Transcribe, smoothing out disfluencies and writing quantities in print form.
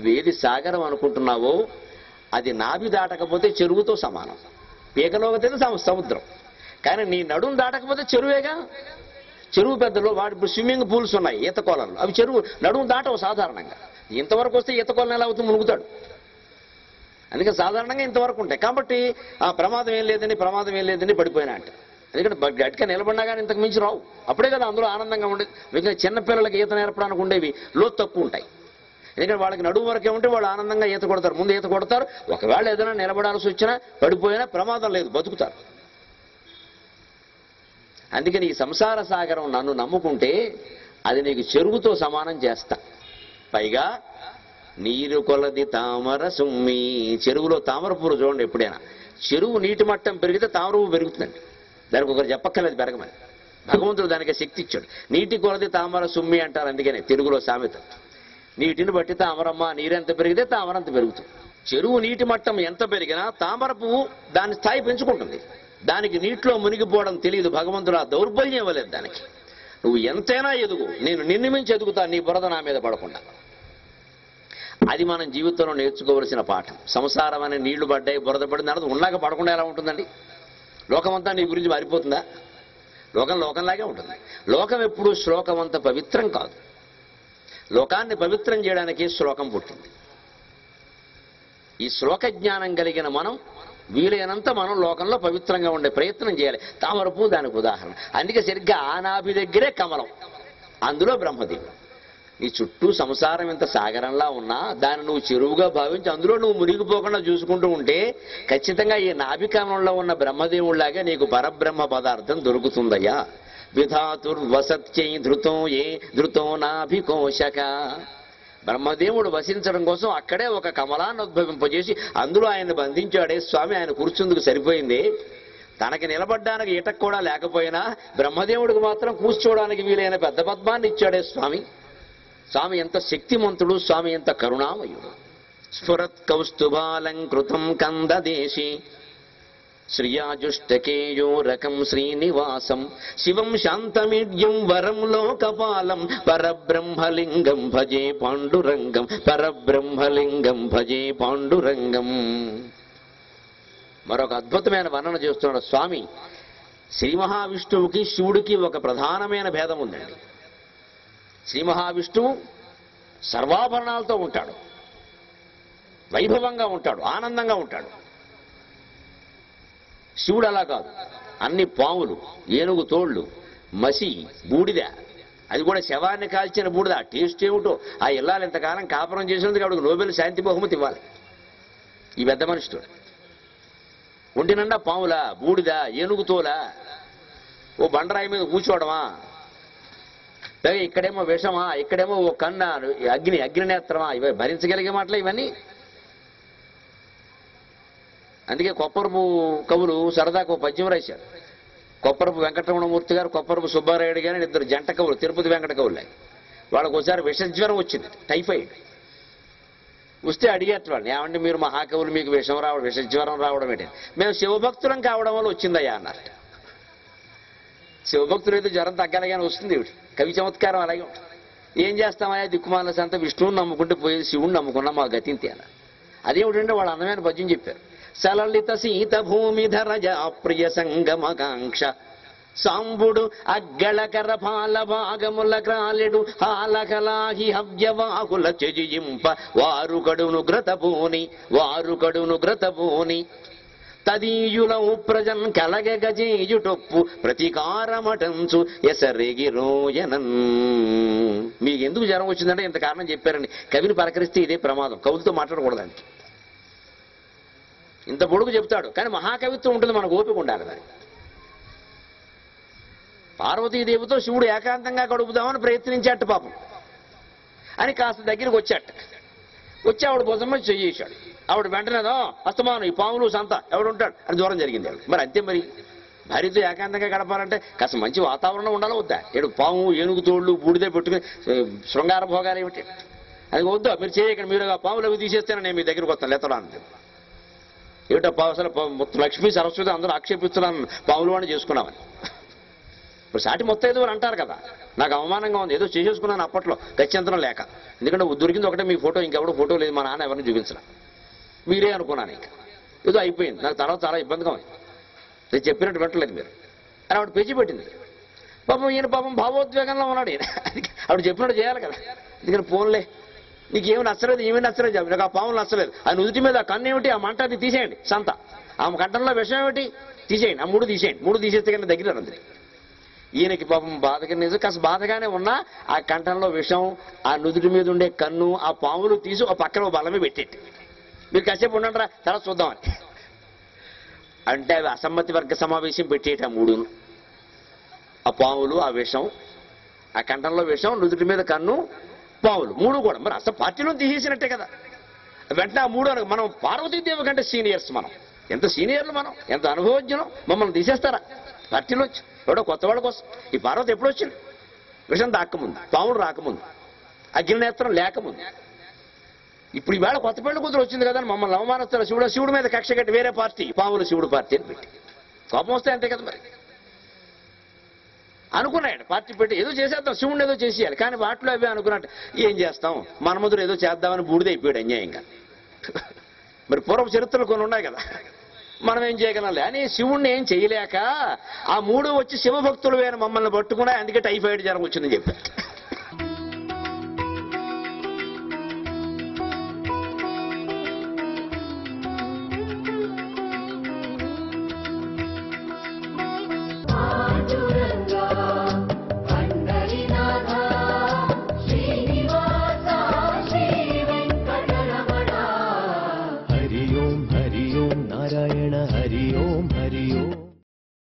నువ్వేది సాగరం అనుకుంటున్నావో అది నాభి దాటకపోతే చెరువుతో సమానం. పీకలోకితే సముద్రం. కానీ నీ నడుం దాటకపోతే చెరువేగా. చెరువు పెద్దలో వాటి ఇప్పుడు స్విమ్మింగ్ పూల్స్ ఉన్నాయి, ఈత కొలలు, అవి చెరువు నడుము దాటవు సాధారణంగా. ఇంతవరకు వస్తే ఈత కొలను ఎలా అవుతుంది, మునుగుతాడు. అందుకే సాధారణంగా ఇంతవరకు ఉంటాయి. కాబట్టి ఆ ప్రమాదం ఏం లేదని పడిపోయినా అంటే, ఎందుకంటే గట్టిగా నిలబడినా కానీ ఇంతకు మించి రావు. అప్పుడే కదా అందులో ఆనందంగా ఉండేది. మిగిలిన చిన్నపిల్లలకి ఈత నేర్పడానికి ఉండేవి లోతు తక్కువ ఉంటాయి. ఎందుకంటే వాళ్ళకి నడుము వరకే ఉంటే వాళ్ళు ఆనందంగా ఈత కొడతారు, ముందు ఈత కొడతారు. ఒకవేళ ఏదైనా నిలబడాల్సి వచ్చినా పడిపోయినా ప్రమాదం లేదు, బతుకుతారు. అందుకని ఈ సంసార సాగరం నన్ను నమ్ముకుంటే అది నీకు చెరువుతో సమానం చేస్తా. పైగా నీరు కొలది తామర సుమ్మి, చెరువులో తామర పూలు చూడండి ఎప్పుడైనా. చెరువు నీటి మట్టం పెరిగితే తామర పువ్వు పెరుగుతుందండి. దానికి ఒకరు చెప్పక్కర్లేదు పెరగమని. భగవంతుడు దానికి శక్తి ఇచ్చాడు. నీటి కొలది తామర సుమ్మి అంటారు, అందుకనే తెలుగులో సామెత. నీటిని బట్టి తామరమ్మ, నీరెంత పెరిగితే తామరంత పెరుగుతుంది. చెరువు నీటి మట్టం ఎంత పెరిగినా తామర పువ్వు దాని స్థాయి పెంచుకుంటుంది. దానికి నీటిలో మునిగిపోవడం తెలియదు. భగవంతుడు ఆ దౌర్బల్యం ఇవ్వలేదు దానికి. నువ్వు ఎంతైనా ఎదుగు, నేను నిన్ను మించి ఎదుగుతా, నీ బురద నా మీద పడకుండా. అది మనం జీవితంలో నేర్చుకోవలసిన పాఠం. సంసారం అనే నీళ్లు పడ్డాయి, బురద పడింది అన్నది ఉన్నాక పడకుండా ఎలా ఉంటుందండి? లోకమంతా నీ గురించి మారిపోతుందా? లోకంలాగే ఉంటుంది. లోకం ఎప్పుడు శ్లోకం అంత పవిత్రం కాదు. లోకాన్ని పవిత్రం చేయడానికి శ్లోకం పుట్టింది. ఈ శ్లోక జ్ఞానం కలిగిన మనం వీలైనంత మనం లోకంలో పవిత్రంగా ఉండే ప్రయత్నం చేయాలి. తామరపు దానికి ఉదాహరణ. అందుకే సరిగ్గా ఆనాభి దగ్గరే కమలం, అందులో బ్రహ్మదేవుడు. నీ చుట్టూ సంసారం ఇంత సాగరంలా ఉన్నా దాన్ని నువ్వు చెరువుగా భావించి అందులో నువ్వు మునిగిపోకుండా చూసుకుంటూ ఉంటే ఖచ్చితంగా ఈ నాభి కమలంలో ఉన్న బ్రహ్మదేవుడిలాగా నీకు పరబ్రహ్మ పదార్థం దొరుకుతుందయ్యా. విధాతుర్వసత్యై ధృతో నాభికోశక. బ్రహ్మదేవుడు వసించడం కోసం అక్కడే ఒక కమలాన్ని ఉద్భవింపజేసి అందులో ఆయన బంధించాడే స్వామి. ఆయన కూర్చుందుకు సరిపోయింది. తనకి నిలబడ్డానికి ఈటకు కూడా లేకపోయినా బ్రహ్మదేవుడికి మాత్రం కూర్చోవడానికి వీలైన పెద్ద పద్మాన్ని ఇచ్చాడే స్వామి. స్వామి ఎంత శక్తిమంతుడు, స్వామి ఎంత కరుణామయుడు. స్ఫురత్ కౌస్తుభాలంకృతం కందదేశి శ్రియాజుష్టకేయోరకం శ్రీనివాసం శివం శాంతమీడ్యం వరం లోకపాలం పరబ్రహ్మలింగం భజే పాండురంగం పరబ్రహ్మలింగం భజే పాండురంగం. మరొక అద్భుతమైన వర్ణన చేస్తున్నాడు స్వామి. శ్రీ మహావిష్ణువుకి శివుడికి ఒక ప్రధానమైన భేదం ఉందండి. శ్రీ మహావిష్ణువు సర్వాభరణాలతో ఉంటాడు, వైభవంగా ఉంటాడు, ఆనందంగా ఉంటాడు. శివుడు అలా కాదు. అన్ని పాములు, ఏనుగు తోళ్లు, మసి, బూడిద, అది కూడా శవాన్ని కాల్చిన బూడిద. టేస్ట్ ఏమిటో. ఆ ఇల్లాలు ఇంతకాలం కాపురం చేసినందుకు ఆవిడకు నోబెల్ శాంతి బహుమతి ఇవ్వాలి ఈ పెద్ద మనిషితో. ఒంటి నిండా పాములా, బూడిద, ఏనుగుతోలా, ఓ బండరాయి మీద కూర్చోవడమా, ఇక్కడేమో విషమా, ఇక్కడేమో ఓ కన్న అగ్నినేత్రమా, ఇవి భరించగలిగే మాటలు ఇవన్నీ. అందుకే కొప్పరపు కవులు సరదాకు పద్యం రాశారు. కొప్పరపు వెంకటరమణమూర్తి గారు, కొప్పరపు సుబ్బారాయుడు గారు, ఇద్దరు జంట కవులు, తిరుపతి వెంకట కవులు. వాళ్ళకు ఒకసారి విషజ్వరం వచ్చింది, టైఫాయిడ్ వస్తే అడిగేట వాళ్ళు, ఏమంటే మీరు మహాకవులు, మీకు విషజ్వరం రావడం ఏంటి? మేము శివభక్తులం కావడం వల్ల వచ్చిందయ్యా అన్నారు. శివభక్తులు అయితే జ్వరం తగ్గాలని వస్తుంది. కవి చమత్కారం అలాగే ఉంటుంది. ఏం చేస్తామయ్యా, దిక్కుమాల సంత విష్ణువుని నమ్ముకుంటే పోయేది, శివుణ్ణి నమ్ముకున్నా మా గతింతే అలా. అదేమిటంటే వాళ్ళు అందమైన పద్యం చెప్పారు. సలలిత సీత భూమిధరజ ప్రియ సంగమకాంక్ష సాంబుడు అగ్గళకర పాల భాగముల క్రాలెడు హాలకలాహి హవ్యవాకుల చెజింప వారుకడును గ్రతభూని తదీయుల ప్రజన్ కలగజేయుటొప్పు ప్రతికారమటంచు ఎసరెగి రోయనన్. మీకు ఎందుకు జ్వరం వచ్చిందంటే ఇంత కారణం చెప్పారండి. కవిని పలకరిస్తే ఇదే ప్రమాదం. కవులతో మాట్లాడకూడదండి. ఇంత పొడుగు చెప్తాడు కానీ మహాకవిత్వం ఉంటుంది, మనకు ఓపిక ఉండాలి. దాన్ని పార్వతీదేవితో శివుడు ఏకాంతంగా గడుపుదామని ప్రయత్నించాట పాపం అని కాస్త దగ్గరికి వచ్చి ఆవిడ భుజం చెయ్యేశాడు. ఆవిడ వెంటనేదో అస్తమానం ఈ పాములు సంత ఎవడుంటాడు అని దూరం జరిగింది. మరి అంతే. మరి భార్యతో ఏకాంతంగా గడపాలంటే కాస్త మంచి వాతావరణం ఉండాలి వద్దా? ఏడు పాము, ఏనుగు తోళ్లు, బూడిదే పెట్టుకుని శృంగార భోగాలు ఏమిటి? అది వద్దా? మీరు చేయకండి, మీరు ఆ పాములు అవి తీసేస్తేనే నేను మీ దగ్గరికి వస్తాను లేతడానికి. ఏమిటో అసలు లక్ష్మీ సరస్వతి అందరూ ఆక్షేపిస్తున్నాను పాములు వాడిని చేసుకున్నామని. ఇప్పుడు సాటి మొత్తం ఏదో అంటారు కదా. నాకు అవమానంగా ఉంది, ఏదో చేసేసుకున్నాను అప్పట్లో గత్యంతరం లేక. ఎందుకంటే దొరికింది ఒకటే మీ ఫోటో, ఇంకెవడో ఫోటో లేదు, మా నాన్న ఎవరిని చూపించరా, మీరే అనుకున్నాను. ఇంకా ఏదో అయిపోయింది. నాకు తర్వాత చాలా ఇబ్బందిగా ఉంది, నేను చెప్పినట్టు పెట్టలేదు మీరు అని ఆవిడ పేచి పెట్టింది. పాపం ఈయన పాపం భావోద్వేగంలో ఉన్నాడు. ఈయన ఆవిడ చెప్పినట్టు చేయాలి కదా. ఎందుకంటే ఫోన్లే, నీకేమి నచ్చలేదు, ఏమీ నచ్చలేదు చెప్పి, నాకు ఆ పాములు నచ్చలేదు, ఆ నుదుటి మీద ఆ కన్ను ఏమిటి, ఆ మంట అది తీసేయండి, సంత ఆమె కంఠంలో విషం ఏమిటి తీసేయండి, ఆ 3 తీసేయండి, 3 తీసేస్తే కన్నా దగ్గర అందరి. ఈయనకి పాపం బాధగా, నిజం కాస్త బాధగానే ఉన్నా ఆ కంఠంలో విషం, ఆ నుదుటి మీద ఉండే కన్ను, ఆ పాములు తీసి ఆ పక్కన బలమే పెట్టేట్టు, మీరు కాసేపు ఉండండిరా తర్వాత చూద్దామని. అంటే అవి అసమ్మతి వర్గ సమావేశం పెట్టేట 3, ఆ పాములు, ఆ విషం, ఆ కంఠంలో విషం, నుదుటి మీద కన్ను, పావులు 3 కూడా. మరి అసలు పార్టీలో తీసేసినట్టే కదా. వెంటనే ఆ 3 మనం పార్వతీదేవి కంటే సీనియర్స్, మనం ఎంత సీనియర్లు, మనం ఎంత అనుభవజ్ఞులం, మమ్మల్ని తీసేస్తారా పార్టీలోంచి? ఎవడో కొత్త వాళ్ళ కోసం. ఈ పార్వతి ఎప్పుడు వచ్చింది? విషం దాక్కముందు, పాములు రాకముందు, అగ్నినేత్రం లేకముందు. ఇప్పుడు ఈవేళ కొత్త పెళ్లి కూతురు వచ్చింది కదా అని మమ్మల్ని అవమానిస్తారు. శివుడు మీద కక్ష కట్టి వేరే పార్టీ, పాములు శివుడు పార్టీ అని పెట్టి, కోపం వస్తే అంతే కదా. మరి అనుకున్నాడు పార్టీ పెట్టి ఏదో చేసేద్దాం, శివుడిని ఏదో చేసేయాలి. కానీ వాటిలో అవే అనుకున్నట్టు ఏం చేస్తాం, మన్మధుడు ఏదో చేద్దామని బూడిదైపోయాడు అన్యాయంగా. మరి పూర్వ చరిత్రలు కొన్ని ఉన్నాయి కదా, మనం ఏం చేయగలం అని శివుణ్ణి ఏం చేయలేక ఆ 3 వచ్చి శివభక్తులు వేరే మమ్మల్ని పట్టుకున్నా, అందుకే టైఫాయిడ్ జ్వరం వచ్చిందని చెప్పారు.